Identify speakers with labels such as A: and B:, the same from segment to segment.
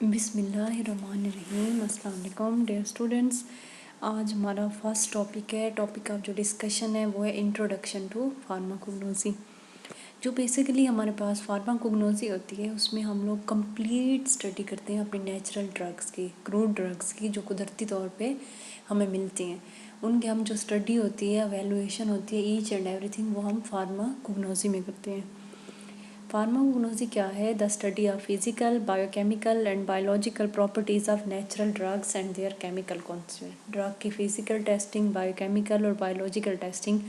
A: बिस्मिल्लाहिर्रहमानिर्रहीम। अस्सलाम वालेकुम डियर स्टूडेंट्स। आज हमारा फर्स्ट टॉपिक है। टॉपिक ऑफ जो डिस्कशन है वो है इंट्रोडक्शन टू फार्माकोग्नोसी। जो बेसिकली हमारे पास फार्माकोग्नोसी होती है उसमें हम लोग कंप्लीट स्टडी करते हैं अपने नेचुरल ड्रग्स की, क्रूड ड्रग्स की, जो कुदरती तौर पे हमें मिलती हैं। उनके हम जो स्टडी होती है, एवेलुएशन होती है, ईच एंड एवरीथिंग, वो हम फार्माकोग्नोसी में करते हैं। फार्माकोग्नोसी क्या है? The study of physical, biochemical and biological properties of natural drugs and there chemical constituent. Drug की फिजिकल टेस्टिंग, बायोकेमिकल और बायोलॉजिकल टेस्टिंग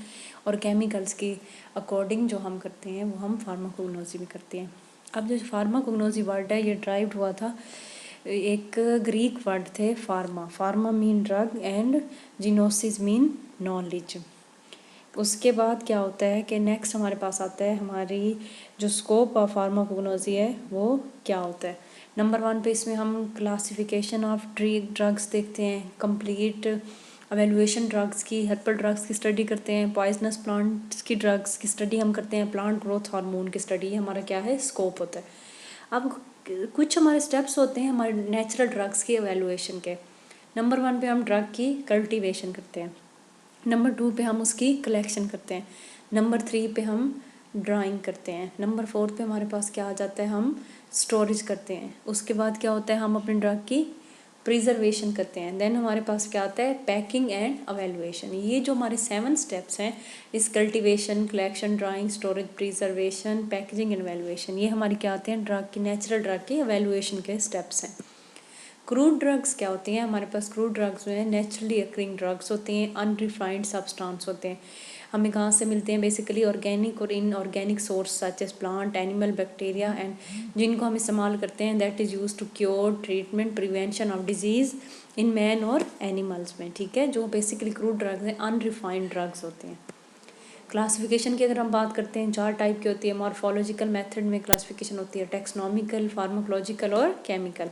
A: और केमिकल्स की अकॉर्डिंग जो हम करते हैं वो हम फार्माकोग्नोसी में करते हैं। अब जो फार्माकोग्नोसी वर्ड है ये ड्राइव्ड हुआ था, एक ग्रीक वर्ड थे pharma mean drug and gnosis mean knowledge. उसके बाद क्या होता है कि नेक्स्ट हमारे पास आता है हमारी जो स्कोप ऑफ फार्माकोग्नोसी है वो क्या होता है। नंबर 1 पे इसमें हम क्लासिफिकेशन ऑफ ड्रग्स देखते हैं, कंप्लीट एवेलुएशन ड्रग्स की, हर्बल ड्रग्स की स्टडी करते हैं, पॉइजनस प्लांट्स की ड्रग्स की स्टडी हम करते हैं, प्लांट ग्रोथ हार्मोन की स्टडी, हमारा क्या है, स्कोप होता है। अब कुछ हमारे स्टेप्स होते हैं हमारे नेचुरल ड्रग्स की एवेलुएशन के। नंबर 1 पे हम ड्रग की कल्टीवेशन करते हैं, नंबर 2 पे हम उसकी कलेक्शन करते हैं, नंबर 3 पे हम ड्राइंग करते हैं, नंबर 4 पे हमारे पास क्या आ जाता है, हम स्टोरेज करते हैं। उसके बाद क्या होता है, हम अपने ड्रग की प्रिजर्वेशन करते हैं। देन हमारे पास क्या आता है, पैकिंग एंड अवेलुएशन। ये जो हमारे 7 स्टेप्स हैं, इस cultivation, collection, drying, storage, preservation, packaging and evaluation, ये हमारे क्या आते हैं, ड्रग की, नेचुरल ड्रग की अवेलुएशन के स्टेप्स हैं। क्रूड ड्रग्स क्या होती हैं? हमारे पास क्रूड ड्रग्स में नेचुरली अक्रिंग ड्रग्स होते हैं, अनरिफाइंड सब्सटेंस होते हैं। हमें कहाँ से मिलते हैं? बेसिकली ऑर्गेनिक और inorganic source such as plant, animal, bacteria and जिनको हम इस्तेमाल करते हैं that is use to cure, treatment, prevention of disease in man और एनिमल्स में। ठीक है, जो बेसिकली क्रूड ड्रग्स हैं अनरिफाइंड ड्रग्स होते हैं। क्लासिफिकेशन की अगर हम बात करते हैं, 4 टाइप की होती है। मॉर्फोलॉजिकल मेथड में क्लासिफिकेशन होती है, टेक्सोनोमिकल, फार्माकोलॉजिकल और केमिकल।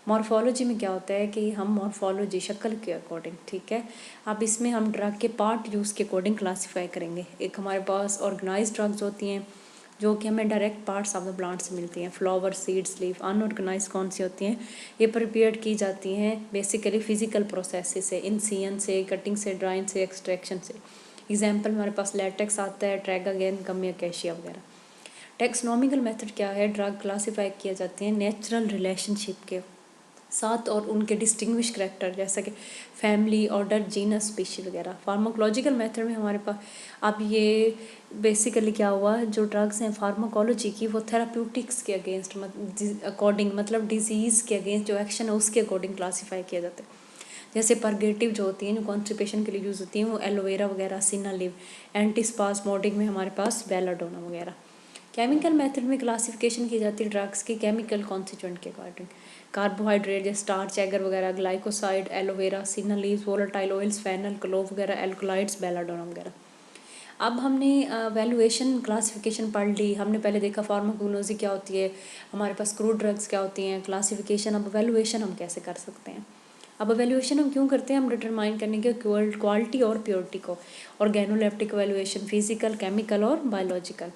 A: मॉर्फोलॉजी में क्या होता है कि हम मॉर्फोलॉजी, शक्ल के अकॉर्डिंग, ठीक है, अब इसमें हम ड्रग के पार्ट यूज़ के अकॉर्डिंग क्लासीफाई करेंगे। एक हमारे पास ऑर्गेनाइज्ड ड्रग्स होती हैं जो कि हमें direct parts of the plant से मिलती हैं, फ्लावर, सीड्स, लीफ। अनऑर्गेनाइज कौन सी होती हैं? ये प्रिपेयर की जाती हैं बेसिकली फिजिकल प्रोसेस से, इंसियन से, कटिंग से, ड्राइंग से, एक्सट्रैक्शन से। एग्जाम्पल हमारे पास लेटेक्स आता है, ट्रैगागेन, गमी, अकेशिया वगैरह। टेक्सोनोमिकल मेथड क्या है? ड्रग क्लासीफाई किया जाते हैं नेचुरल रिलेशनशिप के साथ और उनके डिस्टिंग्विश करैक्टर, जैसा कि फैमिली, ऑर्डर, जीनस, स्पीशी वगैरह। फार्माकोलॉजिकल मेथड में हमारे पास अब ये बेसिकली क्या हुआ, जो ड्रग्स हैं फार्माकोलॉजी की, वो थेराप्यूटिक्स के अगेंस्ट अकॉर्डिंग, मतलब डिजीज़ के अगेंस्ट जो एक्शन है उसके अकॉर्डिंग क्लासीफाई किया जाता है। जैसे परगेटिव जो होती हैं, जो कॉन्स्टिपेशन के लिए यूज़ होती हैं, वो एलोवेरा वगैरह, सिना लीव। एंटीस्पास्मोडिक में हमारे पास बेलाडोना वगैरह। केमिकल मेथड में क्लासिफिकेशन की जाती है ड्रग्स की केमिकल कॉन्स्टिट्यूएंट के अकॉर्डिंग। कार्बोहाइड्रेट जैसे स्टार्च, एगर वगैरह, glycoside, aloe vera, senna leaves, volatile oils, fennel, clove वगैरह, एल्कोलाइड्स, बेलाडोना वगैरह। अब हमने वैल्यूएशन क्लासिफिकेशन पढ़ ली। हमने पहले देखा फार्माकोग्नोसी क्या होती है, हमारे पास क्रूड ड्रग्स क्या होती हैं, क्लासिफिकेशन। अब वैल्यूएशन हम कैसे कर सकते हैं? अब वैल्यूएशन हम क्यों करते हैं? हम डिटरमाइन करने के क्वालिटी और प्योरिटी को। ऑर्गेनोलेप्टिक वैल्यूएशन, फिजिकल, केमिकल और बायोलॉजिकल।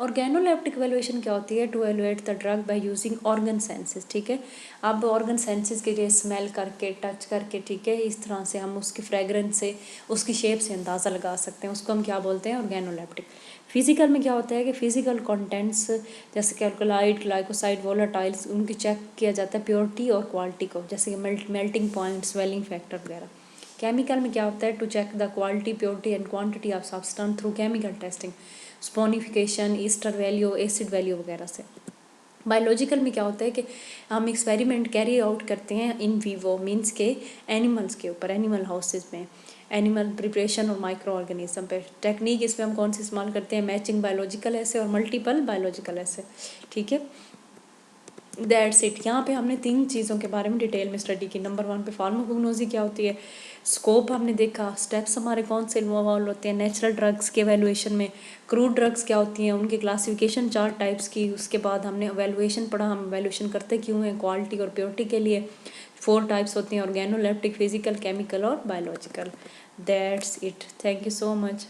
A: ऑर्गेनोलेप्टिक वैल्यूएशन क्या होती है? To evaluate the drug by using organ senses. ठीक है, अब ऑर्गन सेंसेस के लिए स्मेल करके, टच करके, ठीक है, इस तरह से हम उसकी फ्रेगरेंस से, उसकी शेप से अंदाज़ा लगा सकते हैं। उसको हम क्या बोलते हैं? ऑर्गेनोलेप्टिक। फिजिकल में क्या होता है कि फिजिकल कंटेंट्स जैसे कि अल्कोलाइड, ग्लाइकोसाइड, वोलेटाइल्स, उनकी चेक किया जाता है प्योरिटी और क्वालिटी को, जैसे कि मेल्टिंग पॉइंट, स्वेलिंग फैक्टर वगैरह। केमिकल में क्या होता है? To check the quality, purity and quantity of substance through chemical testing, saponification, ester value, acid value वगैरह से। बायोलॉजिकल में क्या होता है कि हम एक्सपेरिमेंट कैरी आउट करते हैं इन वीवो, मीन्स के एनिमल्स के ऊपर, एनिमल हाउसेज में, एनिमल प्रिपरेशन और माइक्रो ऑर्गेनिज्म पे। टेक्निक इसमें हम कौन सी इस्तेमाल करते हैं? मैचिंग बायोलॉजिकल ऐसे और मल्टीपल बायोलॉजिकल ऐसे। ठीक है, दैट्स इट। यहाँ पे हमने 3 चीज़ों के बारे में डिटेल में स्टडी की। नंबर 1 पे फार्माकोग्नोसी क्या होती है, स्कोप हमने देखा, स्टेप्स हमारे कौन से इन्वॉल्व होते हैं नेचुरल ड्रग्स के एवेलुएशन में, क्रूड ड्रग्स क्या होती हैं, उनकी क्लासिफिकेशन 4 टाइप्स की। उसके बाद हमने एवेलुएशन पढ़ा, हम एवेलुएशन करते क्यों हैं, क्वालिटी और प्योरिटी के लिए। 4 टाइप्स होती हैं, ऑर्गेनोलेप्टिक, फिजिकल, केमिकल और biological. That's it, thank you so much.